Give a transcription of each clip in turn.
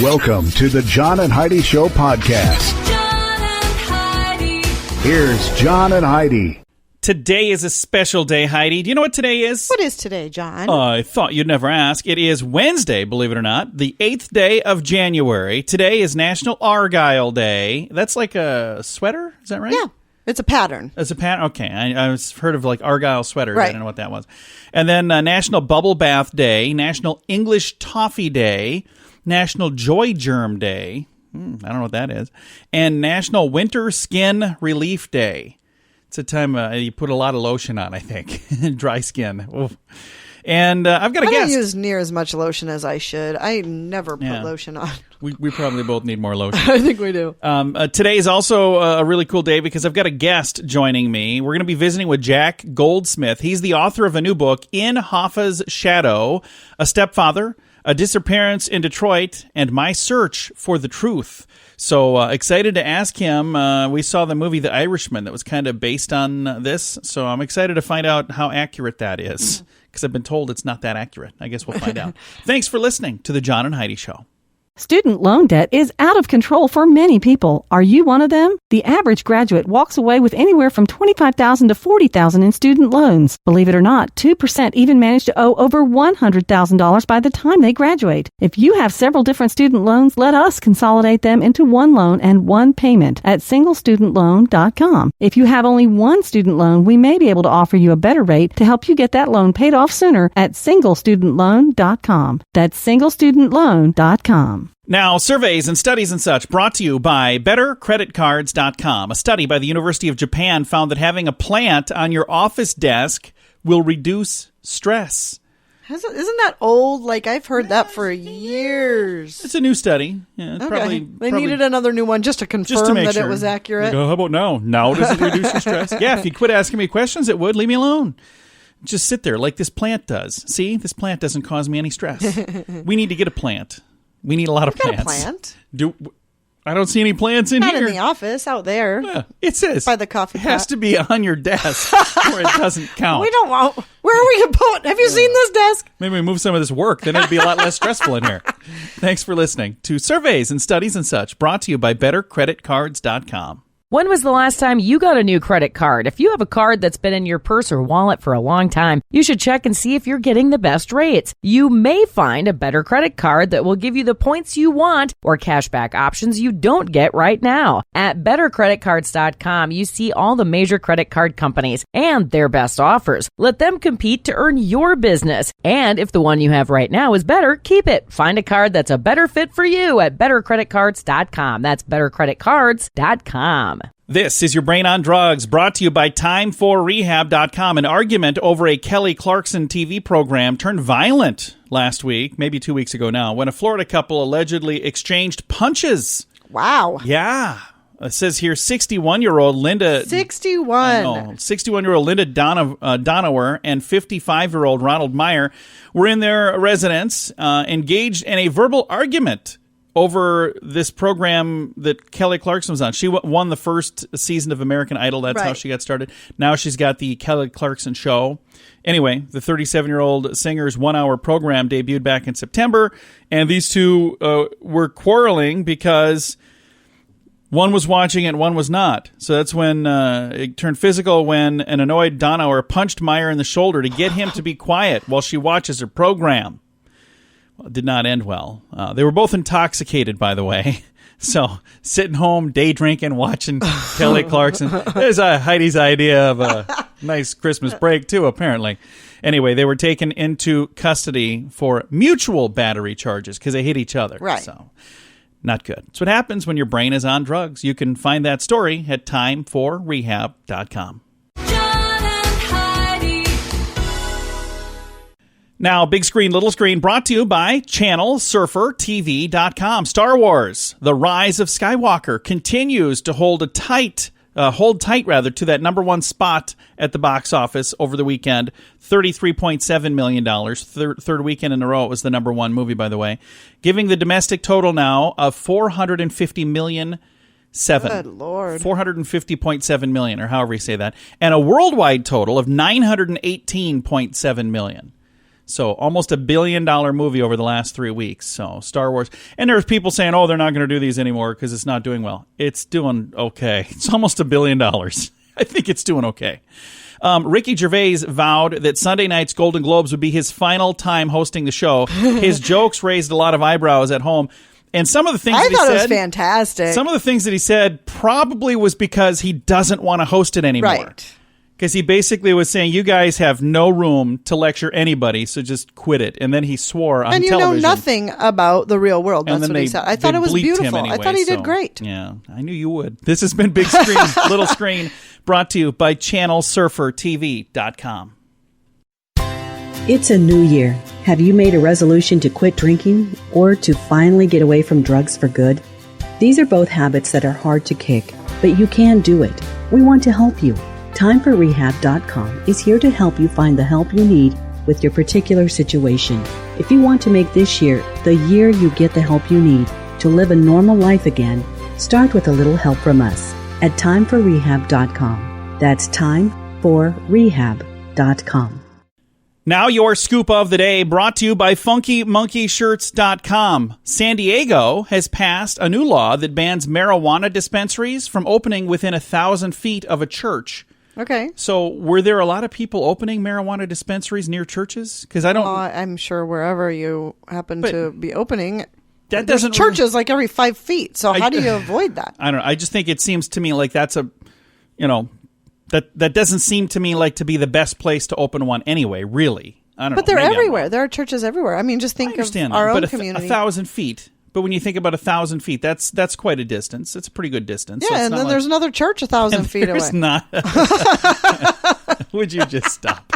Welcome to the John and Heidi Show podcast. John and Heidi. Here's John and Heidi. Today is a special day, Heidi. Do you know what today is? What is today, John? I thought you'd never ask. It is Wednesday, believe it or not, the 8th day of January. Today is National Argyle Day. That's like a sweater? Is that right? Yeah. It's a pattern. It's a pattern? Okay. I was heard of like Argyle sweaters. Right. I don't know what that was. And then National Bubble Bath Day, National English Toffee Day, National Joy Germ Day. I don't know what that is. And National Winter Skin Relief Day. It's a time you put a lot of lotion on, I think. Dry skin. Oof. And I've got a guest. I don't use near as much lotion as I should. I never put lotion on. We probably both need more lotion. I think we do. Today is also a really cool day because I've got a guest joining me. We're going to be visiting with Jack Goldsmith. He's the author of a new book, In Hoffa's Shadow, A Stepfather, A Disappearance in Detroit, and My Search for the Truth. So excited to ask him. We saw the movie The Irishman that was kind of based on this. So I'm excited to find out how accurate that is because I've been told it's not that accurate. I guess we'll find out. Thanks for listening to The John and Heidi Show. Student loan debt is out of control for many people. Are you one of them? The average graduate walks away with anywhere from $25,000 to $40,000 in student loans. Believe it or not, 2% even manage to owe over $100,000 by the time they graduate. If you have several different student loans, let us consolidate them into one loan and one payment at singlestudentloan.com. If you have only one student loan, we may be able to offer you a better rate to help you get that loan paid off sooner at singlestudentloan.com. That's singlestudentloan.com. Now, surveys and studies and such brought to you by BetterCreditCards.com. A study by the University of Japan found that having a plant on your office desk will reduce stress. Isn't that old? Like, I've heard that for years. It's a new study. Yeah, it's Okay. They needed another new one just to confirm make that sure. it was accurate. Like, how about now? Now does it reduce your stress? Yeah, if you quit asking me questions, it would. Leave me alone. Just sit there like this plant does. See, this plant doesn't cause me any stress. We need to get a plant. We need a lot of plants. Got a plant? I don't see any plants in Not here. in the office, out there. Yeah, it says by the coffee It has pot. to be on your desk or it doesn't count. We don't want. Where are we going to put? Have you seen this desk? Maybe we move some of this work. Then it'd be a lot less stressful in here. Thanks for listening to Surveys and Studies and Such, brought to you by BetterCreditCards.com. When was the last time you got a new credit card? If you have a card that's been in your purse or wallet for a long time, you should check and see if you're getting the best rates. You may find a better credit card that will give you the points you want or cashback options you don't get right now. At BetterCreditCards.com, you see all the major credit card companies and their best offers. Let them compete to earn your business. And if the one you have right now is better, keep it. Find a card that's a better fit for you at BetterCreditCards.com. That's BetterCreditCards.com. This is Your Brain on Drugs, brought to you by Time4Rehab.com. An argument over a Kelly Clarkson TV program turned violent last week, maybe 2 weeks ago now, when a Florida couple allegedly exchanged punches. Wow. Yeah. It says here 61-year-old Linda... 61. 61-year-old Linda Donower and 55-year-old Ronald Meyer were in their residence, engaged in a verbal argument over this program that Kelly Clarkson was on. She won the first season of American Idol. That's how she got started. Now she's got the Kelly Clarkson Show. Anyway, the 37-year-old singer's one-hour program debuted back in September, and these two were quarreling because one was watching and one was not. So that's when it turned physical, when an annoyed Donower punched Meyer in the shoulder to get him to be quiet while she watches her program. It did not end well. They were both intoxicated, by the way. So sitting home, day drinking, watching Kelly Clarkson. There's Heidi's idea of a nice Christmas break, too, apparently. Anyway, they were taken into custody for mutual battery charges because they hit each other. Right. So not good. That's what happens when your brain is on drugs. You can find that story at Time4Rehab.com. Now, big screen, little screen, brought to you by ChannelSurferTV.com. Star Wars: The Rise of Skywalker continues to hold tight to that number one spot at the box office over the weekend. $33.7 million. Third weekend in a row it was the number one movie, by the way. Giving the domestic total now of $450 million. Good Lord. 450.7 million, or however you say that. And a worldwide total of $918.7 million. So almost $1 billion movie over the last 3 weeks. So Star Wars. And there's people saying, oh, they're not going to do these anymore because it's not doing well. It's doing okay. It's almost $1 billion. I think it's doing okay. Ricky Gervais vowed that Sunday night's Golden Globes would be his final time hosting the show. His jokes raised a lot of eyebrows at home. And some of the things that he thought said, it was fantastic. Some of the things that he said probably was because he doesn't want to host it anymore. Right. Because he basically was saying, you guys have no room to lecture anybody, so just quit it. And then he swore on television. And you know nothing about the real world. That's what he said. I thought it was beautiful. Anyway, I thought he did great. Yeah, I knew you would. This has been Big Screen, Little Screen, brought to you by ChannelSurferTV.com. It's a new year. Have you made a resolution to quit drinking or to finally get away from drugs for good? These are both habits that are hard to kick, but you can do it. We want to help you. TimeForRehab.com is here to help you find the help you need with your particular situation. If you want to make this year the year you get the help you need to live a normal life again, start with a little help from us at TimeForRehab.com. That's TimeForRehab.com. Now your scoop of the day, brought to you by FunkyMonkeyShirts.com. San Diego has passed a new law that bans marijuana dispensaries from opening within 1,000 feet of a church. Okay. So were there a lot of people opening marijuana dispensaries near churches? Because I don't... I'm sure wherever you happen to be opening... That doesn't... Churches like every 5 feet. So how do you avoid that? I don't know. I just think it seems to me like that's a... That doesn't seem to me like to be the best place to open one anyway, really. I don't know. But they're everywhere. There are churches everywhere. I mean, just think of our own community. 1,000 feet. But when you think about 1,000 feet, that's quite a distance. It's a pretty good distance. Yeah, so and then there's another church 1,000 feet away. There's not. Would you just stop?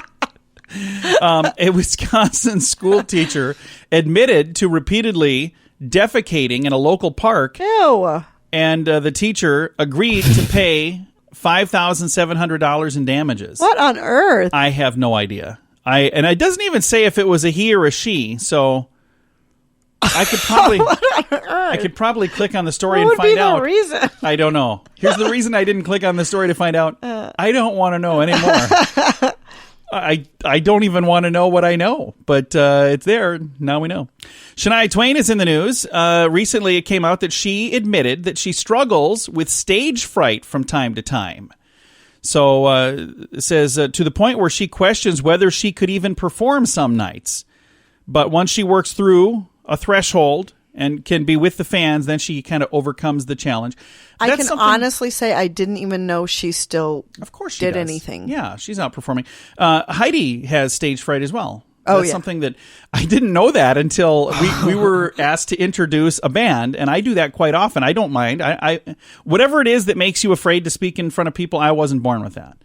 A Wisconsin school teacher admitted to repeatedly defecating in a local park. Ew. And the teacher agreed to pay $5,700 in damages. What on earth? I have no idea. And it doesn't even say if it was a he or a she, so I could probably click on the story and find out. What would be the reason? I don't know. Here's the reason I didn't click on the story to find out. I don't want to know anymore. I don't even want to know what I know, but it's there. Now we know. Shania Twain is in the news. Recently, it came out that she admitted that she struggles with stage fright from time to time. So it says to the point where she questions whether she could even perform some nights. But once she works through a threshold and can be with the fans, then she kind of overcomes the challenge. I can honestly say I didn't even know she still did anything. Yeah, she's out performing. Heidi has stage fright as well. Oh, That's something that I didn't know that until we were asked to introduce a band, and I do that quite often. I don't mind. I whatever it is that makes you afraid to speak in front of people, I wasn't born with that.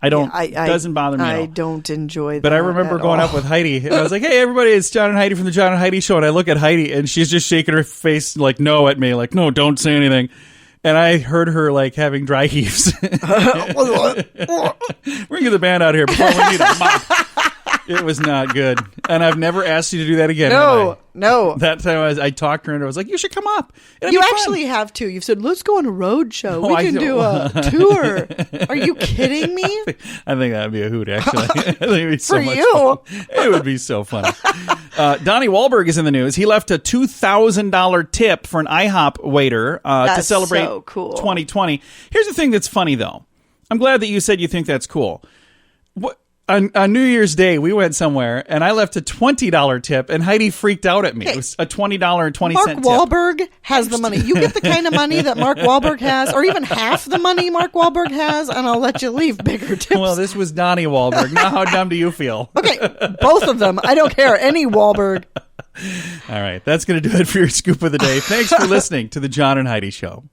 I don't. It doesn't bother me at all. I don't enjoy that. But I remember going up with Heidi, and I was like, "Hey, everybody, it's John and Heidi from the John and Heidi Show." And I look at Heidi, and she's just shaking her face like no at me, like no, don't say anything. And I heard her like having dry heaves. Bring the band out here before we need a mop. It was not good. And I've never asked you to do that again. No. That time I talked to her and I was like, you should come up. You actually have to. You've said, let's go on a road show. We can do a tour. Are you kidding me? I think that would be a hoot, actually. I think it'd be so For much you. fun. It would be so funny. Donnie Wahlberg is in the news. He left a $2,000 tip for an IHOP waiter to celebrate so cool. 2020. Here's the thing that's funny, though. I'm glad that you said you think that's cool. On New Year's Day, we went somewhere, and I left a $20 tip, and Heidi freaked out at me. It was a $20.20 Mark tip. Wahlberg has the money. You get the kind of money that Mark Wahlberg has, or even half the money Mark Wahlberg has, and I'll let you leave bigger tips. Well, this was Donnie Wahlberg. Now, how dumb do you feel? Okay, both of them. I don't care. Any Wahlberg. All right, that's going to do it for your scoop of the day. Thanks for listening to the John and Heidi Show.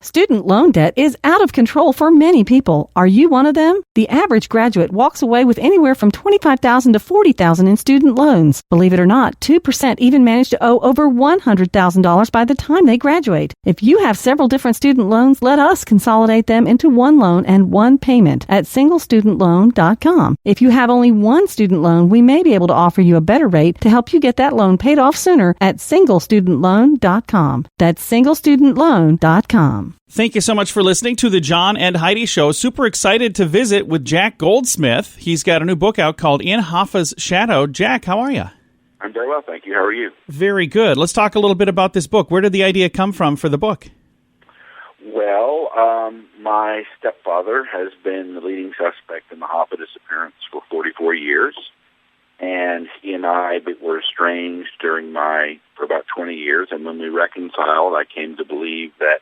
Student loan debt is out of control for many people. Are you one of them? The average graduate walks away with anywhere from $25,000 to $40,000 in student loans. Believe it or not, 2% even manage to owe over $100,000 by the time they graduate. If you have several different student loans, let us consolidate them into one loan and one payment at singlestudentloan.com. If you have only one student loan, we may be able to offer you a better rate to help you get that loan paid off sooner at singlestudentloan.com. That's singlestudentloan.com. JackGoldsmith.com. Thank you so much for listening to the John and Heidi Show. Super excited to visit with Jack Goldsmith. He's got a new book out called In Hoffa's Shadow. Jack, how are you? I'm very well, thank you. How are you? Very good. Let's talk a little bit about this book. Where did the idea come from for the book? Well, my stepfather has been the leading suspect in the Hoffa disappearance for 44 years, and he and I were estranged for about 20 years, and when we reconciled, I came to believe that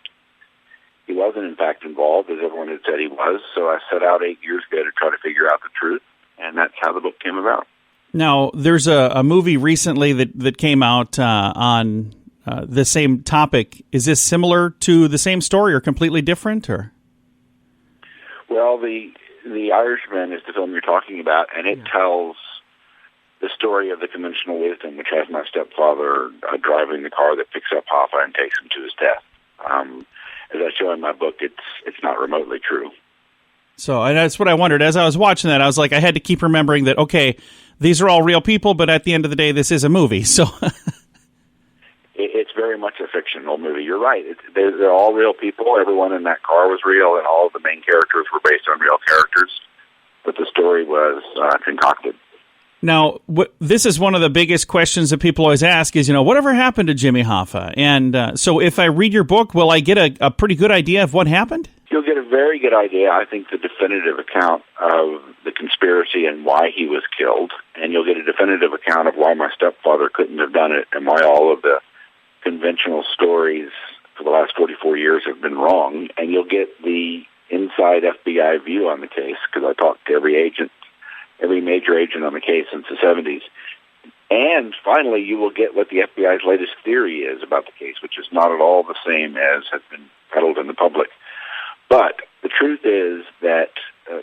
he wasn't in fact involved, as everyone had said he was, so I set out 8 years ago to try to figure out the truth, and that's how the book came about. Now, there's a movie recently that came out on the same topic. Is this similar to the same story or completely different? Or? Well, the Irishman is the film you're talking about, and it tells the story of the conventional wisdom, which has my stepfather driving the car that picks up Hoffa and takes him to his death. As I show in my book, it's not remotely true. So and that's what I wondered. As I was watching that, I was like, I had to keep remembering that, okay, these are all real people, but at the end of the day, this is a movie. So it's very much a fictional movie. You're right. They're all real people. Everyone in that car was real, and all of the main characters were based on real characters. But the story was concocted. Now, this is one of the biggest questions that people always ask is, whatever happened to Jimmy Hoffa? And so if I read your book, will I get a pretty good idea of what happened? You'll get a very good idea, I think, the definitive account of the conspiracy and why he was killed. And you'll get a definitive account of why my stepfather couldn't have done it and why all of the conventional stories for the last 44 years have been wrong. And you'll get the inside FBI view on the case, because I talked to every major agent on the case since the 70s. And finally, you will get what the FBI's latest theory is about the case, which is not at all the same as has been peddled in the public. But the truth is that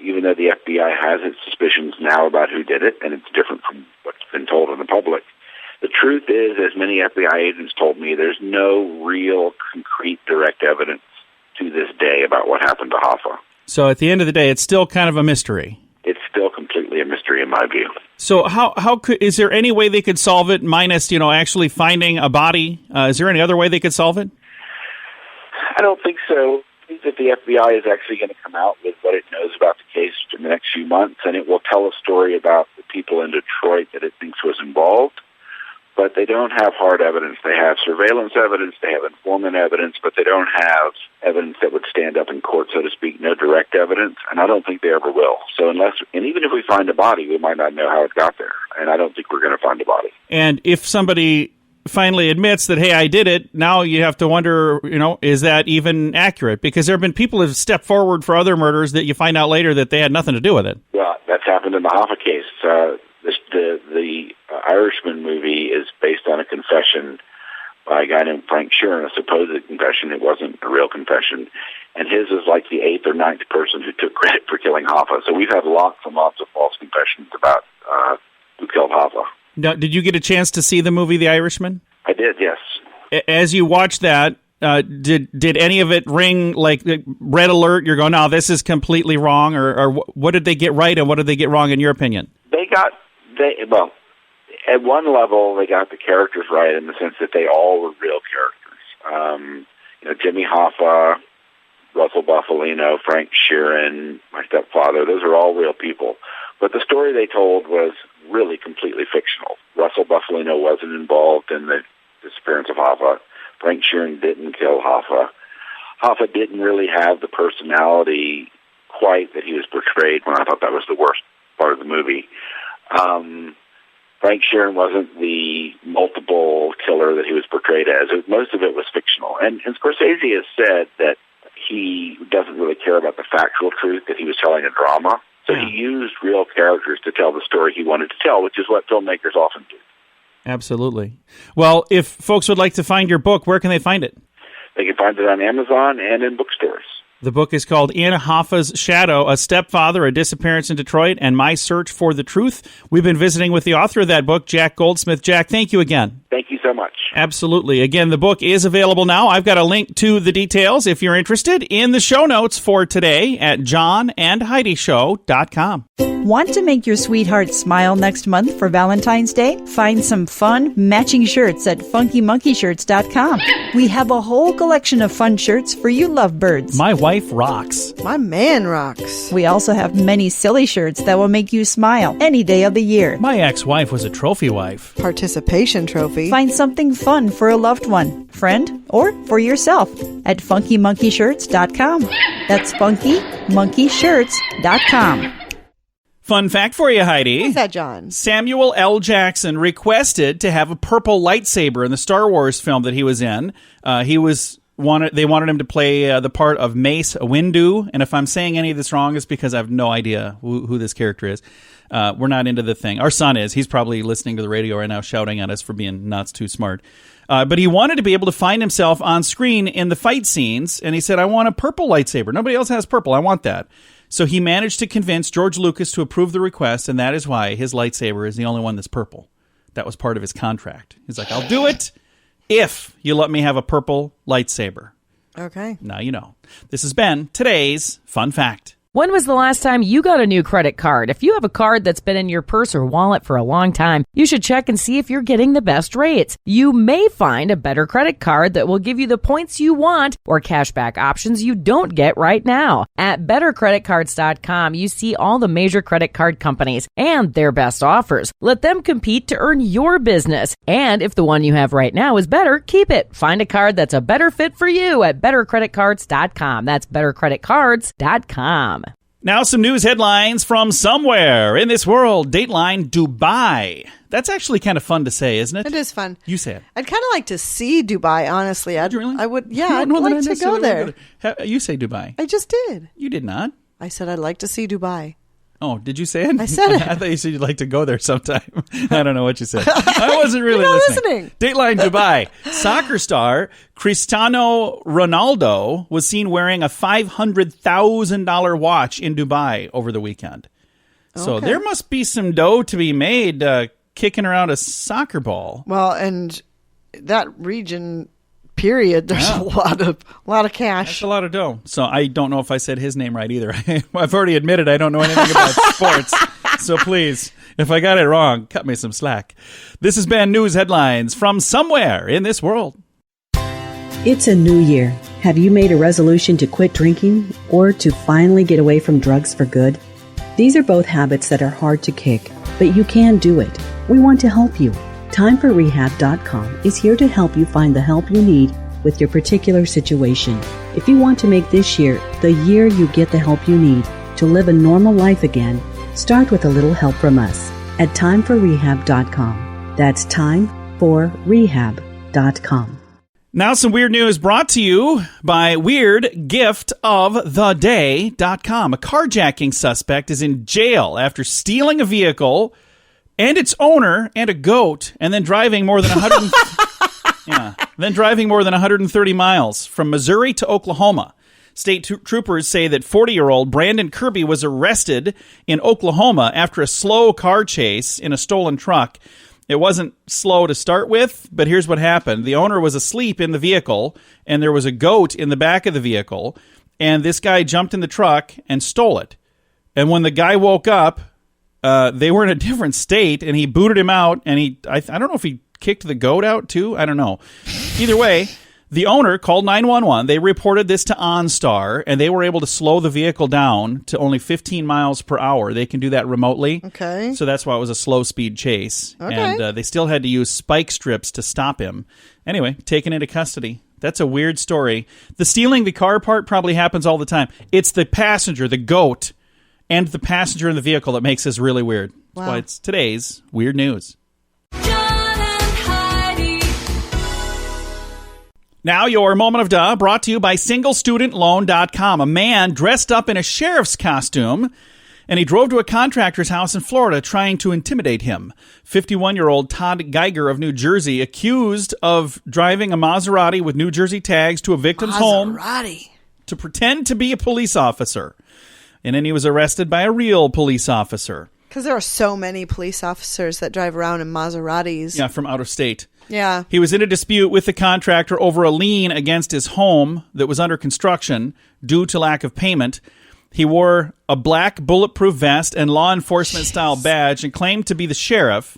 even though the FBI has its suspicions now about who did it, and it's different from what's been told in the public, the truth is, as many FBI agents told me, there's no real concrete direct evidence to this day about what happened to Hoffa. So at the end of the day, it's still kind of a mystery. It's still completely a mystery in my view. So is there any way they could solve it minus, actually finding a body? Is there any other way they could solve it? I don't think so. I think that the FBI is actually going to come out with what it knows about the case in the next few months, and it will tell a story about the people in Detroit that it thinks was involved. But they don't have hard evidence. They have surveillance evidence, they have informant evidence, but they don't have evidence that would stand up in court, so to speak, no direct evidence, and I don't think they ever will. So even if we find a body, we might not know how it got there, and I don't think we're going to find a body. And if somebody finally admits that, hey, I did it, now you have to wonder, is that even accurate? Because there have been people who have stepped forward for other murders that you find out later that they had nothing to do with it. Well, that's happened in the Hoffa case. The Irishman movie is based on a confession by a guy named Frank Sheeran, a supposed confession. It wasn't a real confession. And his is like the 8th or 9th person who took credit for killing Hoffa. So we've had lots and lots of false confessions about who killed Hoffa. Now, did you get a chance to see the movie The Irishman? I did, yes. As you watched that, did any of it ring like red alert? You're going, no, this is completely wrong, or what did they get right and what did they get wrong in your opinion? Well, at one level, they got the characters right in the sense that they all were real characters. Jimmy Hoffa, Russell Buffalino, Frank Sheeran, my stepfather, those are all real people. But the story they told was really completely fictional. Russell Buffalino wasn't involved in the disappearance of Hoffa. Frank Sheeran didn't kill Hoffa. Hoffa didn't really have the personality quite that he was portrayed when I thought that was the worst part of the movie. Frank Sheeran wasn't the multiple killer that he was portrayed as. Most of it was fictional. And Scorsese has said that he doesn't really care about the factual truth, that he was telling a drama. So he used real characters to tell the story he wanted to tell, which is what filmmakers often do. Absolutely. Well, if folks would like to find your book, where can they find it? They can find it on Amazon and in bookstores. The book is called In Hoffa's Shadow, A Stepfather, A Disappearance in Detroit, and My Search for the Truth. We've been visiting with the author of that book, Jack Goldsmith. Jack, thank you again. Thank you so much. Absolutely. Again, the book is available now. I've got a link to the details, if you're interested, in the show notes for today at johnandheidishow.com. Want to make your sweetheart smile next month for Valentine's Day? Find some fun, matching shirts at funkymonkeyshirts.com. We have a whole collection of fun shirts for you lovebirds. My wife rocks. My man rocks. We also have many silly shirts that will make you smile any day of the year. My ex-wife was a trophy wife. Participation trophy. Find something fun for a loved one, friend, or for yourself at funkymonkeyshirts.com. That's funkymonkeyshirts.com. Fun fact for you, Heidi. What's that, John? Samuel L. Jackson requested to have a purple lightsaber in the Star Wars film that he was in. They wanted him to play the part of Mace Windu, and if I'm saying any of this wrong, it's because I have no idea who this character is. We're not into the thing. Our son is. He's probably listening to the radio right now, shouting at us for being not too smart. But he wanted to be able to find himself on screen in the fight scenes, and he said, I want a purple lightsaber. Nobody else has purple. I want that. So he managed to convince George Lucas to approve the request, and that is why his lightsaber is the only one that's purple. That was part of his contract. He's like, I'll do it if you let me have a purple lightsaber. Okay. Now you know. This has been today's Fun Fact. When was the last time you got a new credit card? If you have a card that's been in your purse or wallet for a long time, you should check and see if you're getting the best rates. You may find a better credit card that will give you the points you want or cashback options you don't get right now. At bettercreditcards.com, you see all the major credit card companies and their best offers. Let them compete to earn your business. And if the one you have right now is better, keep it. Find a card that's a better fit for you at bettercreditcards.com. That's bettercreditcards.com. Now some news headlines from somewhere in this world. Dateline Dubai. That's actually kind of fun to say, isn't it? It is fun. You say it. I'd kind of like to see Dubai, honestly. Would you really? I would, yeah, I'd like to go there. You say Dubai. I just did. You did not. I said I'd like to see Dubai. Oh, did you say it? I said it. I thought you said you'd like to go there sometime. I don't know what you said. I wasn't really You're not listening. Dateline Dubai. Soccer star Cristiano Ronaldo was seen wearing a $500,000 watch in Dubai over the weekend. So there must be some dough to be made kicking around a soccer ball. Well, and that region, period, there's a lot of cash. That's a lot of dough. So I don't know if I said his name right either. I've already admitted I don't know anything about sports. So please, if I got it wrong, cut me some slack. This has been News Headlines from somewhere in this world. It's a new year. Have you made a resolution to quit drinking or to finally get away from drugs for good? These are both habits that are hard to kick, but you can do it. We want to help you. TimeForRehab.com is here to help you find the help you need with your particular situation. If you want to make this year the year you get the help you need to live a normal life again, start with a little help from us at TimeForRehab.com. That's TimeForRehab.com. Now some weird news brought to you by WeirdGiftOfTheDay.com. A carjacking suspect is in jail after stealing a vehicle and its owner and a goat, and then driving more than 130 miles from Missouri to Oklahoma. State troopers say that 40-year-old Brandon Kirby was arrested in Oklahoma after a slow car chase in a stolen truck. It wasn't slow to start with, but here's what happened. The owner was asleep in the vehicle, and there was a goat in the back of the vehicle, and this guy jumped in the truck and stole it. And when the guy woke up, they were in a different state, and he booted him out, and I don't know if he kicked the goat out too. I don't know. Either way, the owner called 911. They reported this to OnStar, and they were able to slow the vehicle down to only 15 miles per hour. They can do that remotely. Okay. So that's why it was a slow-speed chase. Okay. And they still had to use spike strips to stop him. Anyway, taken into custody. That's a weird story. The stealing the car part probably happens all the time. It's the passenger, the goat, and the passenger in the vehicle that makes this really weird. That's why it's today's Weird News. John and Heidi. Now your Moment of Duh, brought to you by SingleStudentLoan.com. A man dressed up in a sheriff's costume, and he drove to a contractor's house in Florida trying to intimidate him. 51-year-old Todd Geiger of New Jersey, accused of driving a Maserati with New Jersey tags to a victim's home to pretend to be a police officer. And then he was arrested by a real police officer. Because there are so many police officers that drive around in Maseratis. Yeah, from out of state. Yeah. He was in a dispute with the contractor over a lien against his home that was under construction due to lack of payment. He wore a black bulletproof vest and law enforcement-style badge and claimed to be the sheriff.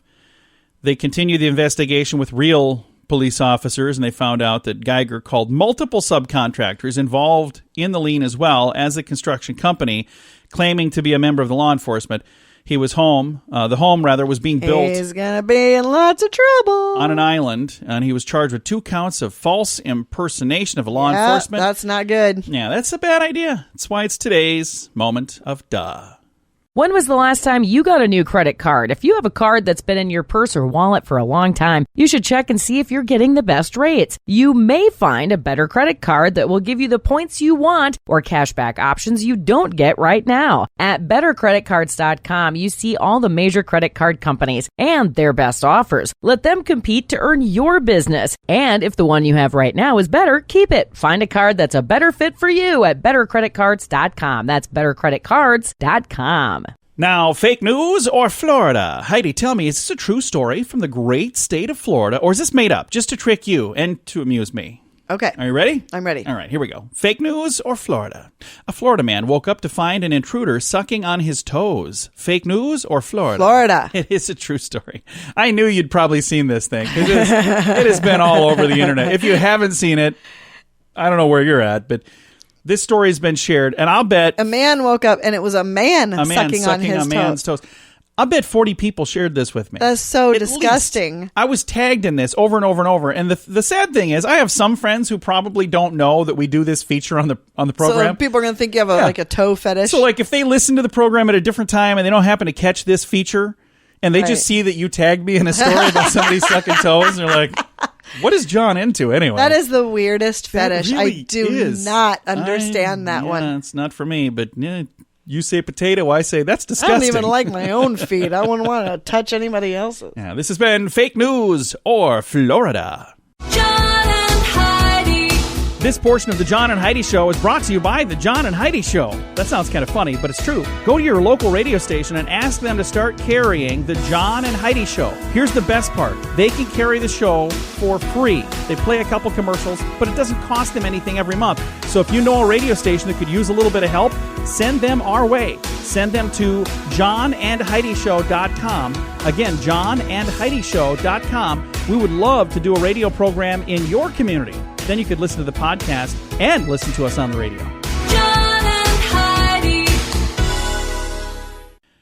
They continued the investigation with real police officers, and they found out that Geiger called multiple subcontractors involved in the lien as well as the construction company, claiming to be a member of the law enforcement. He was home. The home was being built. He's going to be in lots of trouble. On an island, and he was charged with 2 counts of false impersonation of a law enforcement. That's not good. Yeah, that's a bad idea. That's why it's today's moment of duh. When was the last time you got a new credit card? If you have a card that's been in your purse or wallet for a long time, you should check and see if you're getting the best rates. You may find a better credit card that will give you the points you want or cashback options you don't get right now. At bettercreditcards.com, you see all the major credit card companies and their best offers. Let them compete to earn your business. And if the one you have right now is better, keep it. Find a card that's a better fit for you at bettercreditcards.com. That's bettercreditcards.com. Now, fake news or Florida? Heidi, tell me, is this a true story from the great state of Florida, or is this made up just to trick you and to amuse me? Okay. Are you ready? I'm ready. All right, here we go. Fake news or Florida? A Florida man woke up to find an intruder sucking on his toes. Fake news or Florida? Florida. It is a true story. I knew you'd probably seen this thing, because it has been all over the internet. If you haven't seen it, I don't know where you're at, but this story has been shared, and I'll bet a man woke up and it was a man sucking on his man's toes. I'll bet 40 people shared this with me. That's so At disgusting. least. I was tagged in this over and over and over. And the sad thing is, I have some friends who probably don't know that we do this feature on the program. So people are going to think you have like a toe fetish. So like if they listen to the program at a different time and they don't happen to catch this feature, and they just see that you tagged me in a story about somebody sucking toes, and they're like, what is John into anyway? That is the weirdest fetish. Really I do not understand that one. It's not for me, but you say potato, I say that's I disgusting. don't even like my own feet. I wouldn't want to touch anybody else's. Yeah, this has been Fake News or Florida. John and Heidi. This portion of the John and Heidi Show is brought to you by the John and Heidi Show. That sounds kind of funny, but it's true. Go to your local radio station and ask them to start carrying the John and Heidi Show. Here's the best part. They can carry the show for free. They play a couple commercials, but it doesn't cost them anything every month. So if you know a radio station that could use a little bit of help, send them our way. Send them to johnandheidishow.com. Again, johnandheidishow.com. We would love to do a radio program in your community. Then you could listen to the podcast and listen to us on the radio. John and Heidi.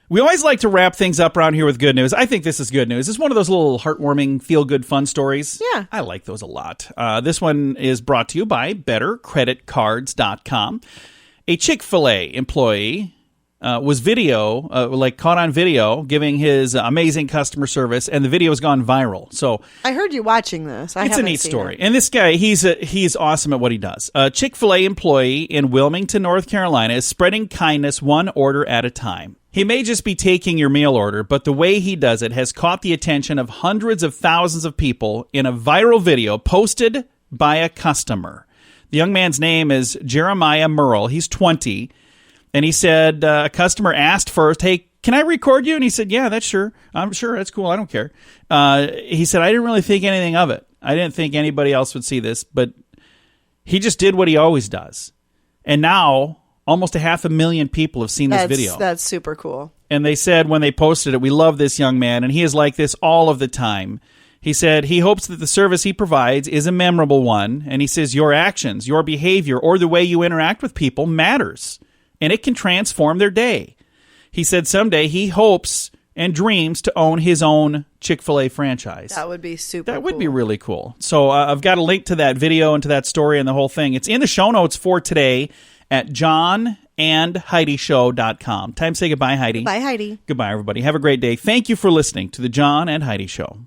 We always like to wrap things up around here with good news. I think this is good news. It's one of those little heartwarming, feel-good, fun stories. Yeah. I like those a lot. This one is brought to you by BetterCreditCards.com. A Chick-fil-A employee was caught on video giving his amazing customer service, and the video has gone viral. So I heard you watching this. It's a neat story. And this guy, he's awesome at what he does. A Chick-fil-A employee in Wilmington, North Carolina is spreading kindness one order at a time. He may just be taking your meal order, but the way he does it has caught the attention of hundreds of thousands of people in a viral video posted by a customer. The young man's name is Jeremiah Merle. He's 20. And he said, a customer asked first, hey, can I record you? And he said, yeah, that's sure. I'm sure. That's cool. I don't care. He said, I didn't really think anything of it. I didn't think anybody else would see this, but he just did what he always does. And now almost 500,000 people have seen this video. That's super cool. And they said when they posted it, we love this young man, and he is like this all of the time. He said he hopes that the service he provides is a memorable one. And he says your actions, your behavior, or the way you interact with people matters. And it can transform their day. He said someday he hopes and dreams to own his own Chick-fil-A franchise. That would be super That cool. would be really cool. So I've got a link to that video and to that story and the whole thing. It's in the show notes for today at johnandheidishow.com. Time to say goodbye, Heidi. Bye, Heidi. Goodbye, everybody. Have a great day. Thank you for listening to the John and Heidi Show.